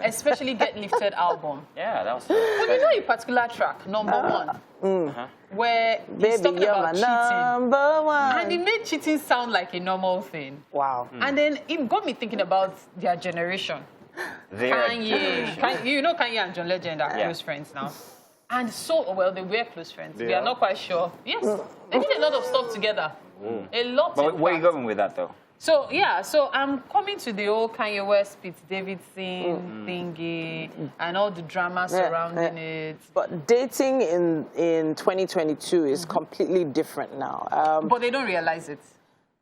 Especially Get Lifted album. Yeah, that was. But you know a particular track, number one, where he's talking about cheating. And he made cheating sound like a normal thing. Wow. And then it got me thinking about their generation. Kanye, you know Kanye and John Legend are close friends now. And so, well, they were close friends. We are not quite sure. Yes, they did a lot of stuff together. A lot. But where are you going with that, though? So, yeah, so I'm coming to the whole Kanye West, Pete Davidson thingy and all the drama surrounding it. But dating in 2022 is completely different now. But they don't realize it.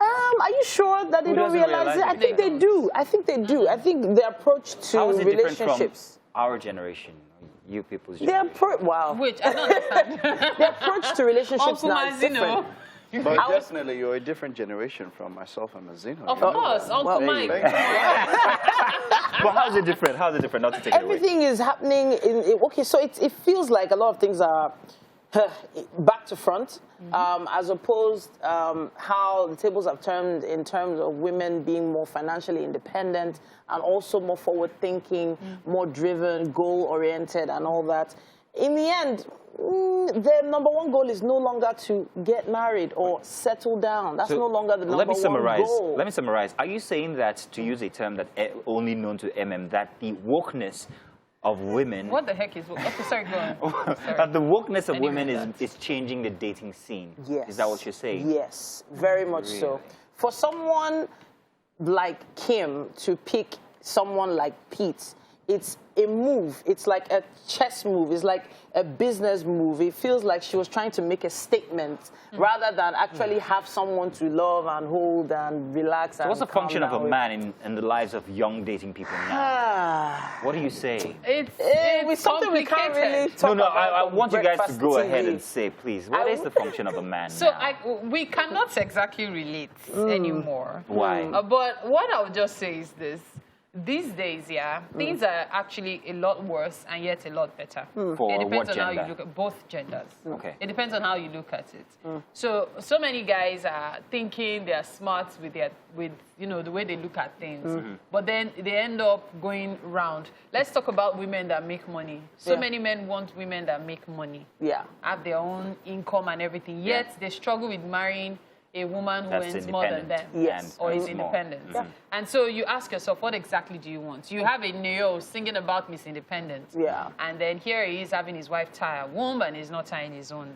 Are you sure that they don't realize it? I think they do. I think they do. I think the approach to How is it relationships. From our generation, you people's Their generation? wow. Which I don't understand. The approach to relationships now is different. But definitely, you're a different generation from myself and Mazino. Of course, Uncle Mike. But how's it different? How's it different? Not to take Everything is happening okay, so it feels like a lot of things are back to front, as opposed how the tables have turned in terms of women being more financially independent and also more forward-thinking, more driven, goal-oriented and all that. In the end, the number one goal is no longer to get married or settle down. That's no longer the number one goal. Let me summarize. Are you saying that, to use a term that only known to that the wokeness of women... What the heck is... Okay, sorry, go on. That the wokeness of women is changing the dating scene? Yes. Is that what you're saying? Yes, very much so. For someone like Kim to pick someone like Pete, it's a move. It's like a chess move. It's like a business move. It feels like she was trying to make a statement rather than actually have someone to love and hold and relax. So what's the function of a man in the lives of young dating people now? What do you say? It's something we can't really talk about. No, I want you guys to go ahead and say, please, what is the function of a man now? We cannot exactly relate anymore. Why? But what I would just say is this. These days, things are actually a lot worse and yet a lot better. For it depends what on how gender? you look at both genders. Okay. It depends on how you look at it. So many guys are thinking they're smart with the way they look at things, but then they end up going round. Let's talk about women that make money. So many men want women that make money, have their own income and everything. Yet they struggle with marrying a woman who earns more than them, or is independent. And so you ask yourself, what exactly do you want? You have a Neo singing about Miss Independent, and then here he is having his wife tie a womb and he's not tying his own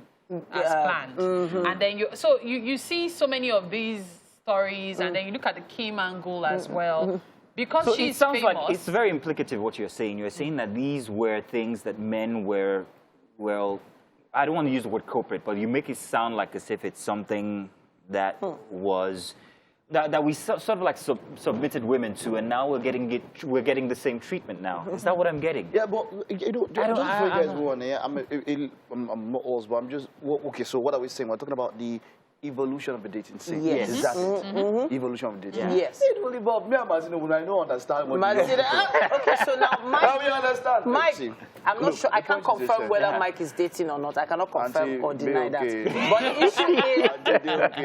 as planned. And then you see so many of these stories, and then you look at the Kim angle as well. Because so she's it sounds famous. like it's very implicative what you're saying. You're saying that these were things that men were, well, I don't want to use the word corporate, but you make it sound like as if it's something that was that we sort of like submitted women to, and now we're getting the same treatment now. Is that what I'm getting? Yeah, but you know, just before you guys go on, I'm not old, but I'm just okay. So what are we saying? We're talking about the evolution of the dating scene. Yes. Is that it? Evolution of the dating scene. Yes. It only about me and Mazino when I don't understand what okay, so now Mike, we understand. Mike, I'm not sure. I can't confirm whether Mike is dating or not. I cannot confirm or deny that. But the issue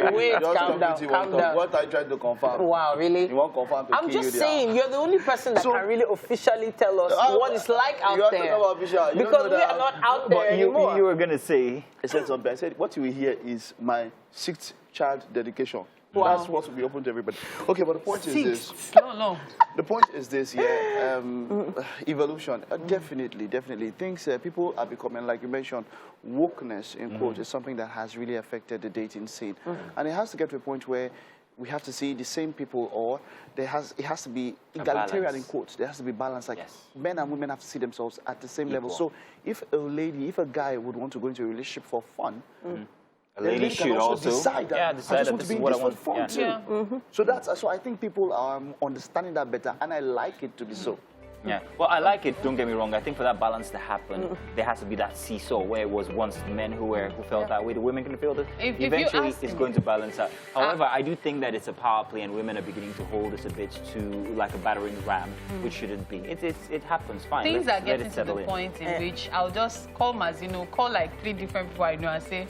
is, wait, calm down. What I tried to confirm. Wow, really? You want to confirm to I'm just saying, you're the only person that can really officially tell us what it's like out there. Because we are not out there anymore. You were going to say... I said something. I said, what you will hear is my 6th child dedication. Wow. That's what will be open to everybody. Okay, but the point is this. No. The point is this, evolution. Definitely. Things, people are becoming, like you mentioned, wokeness, in quotes, is something that has really affected the dating scene. And it has to get to a point where we have to see the same people, or it has to be egalitarian, in quotes. There has to be balance. Like men and women have to see themselves at the same level. So if a guy would want to go into a relationship for fun, a lady should also decide that. decide I just that want this to is be what I this want. for fun too. So I think people are understanding that better, and I like it to be so. Yeah, well, I like it, don't get me wrong. I think for that balance to happen, there has to be that seesaw where it was once men who felt that way, the women can feel that. Eventually, it's going to balance out. However, I do think that it's a power play, and women are beginning to hold this a bit to like a battering ram, which shouldn't be. It happens, fine. Things are getting to the point in which I'll just call Mazino, call like 3 different people I know and say,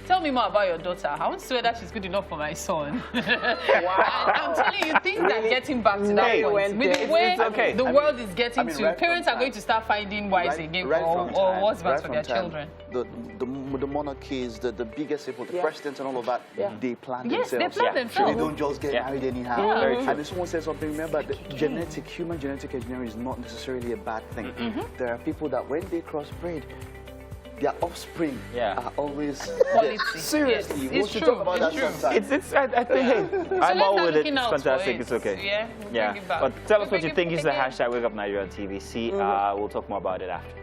tell me more about your daughter. I want to see whether she's good enough for my son. Wow. I'm telling you, things are getting back to that point. With the way the world is getting to, parents are going to start finding wives again or husbands for their children. The monarchies, the biggest people, the presidents and all of that, they plan themselves. They plan themselves. They don't just get married anyhow. Yeah. And if someone says something, remember that human genetic engineering is not necessarily a bad thing. There are people that when they crossbreed, their offspring are always quality. Seriously, yes, we should talk about that sometime. I think, hey, I'm all with it. It's fantastic. It's okay. Yeah. But tell us what you think. Use the hashtag WakeUpNigeria on TVC. We'll talk more about it after.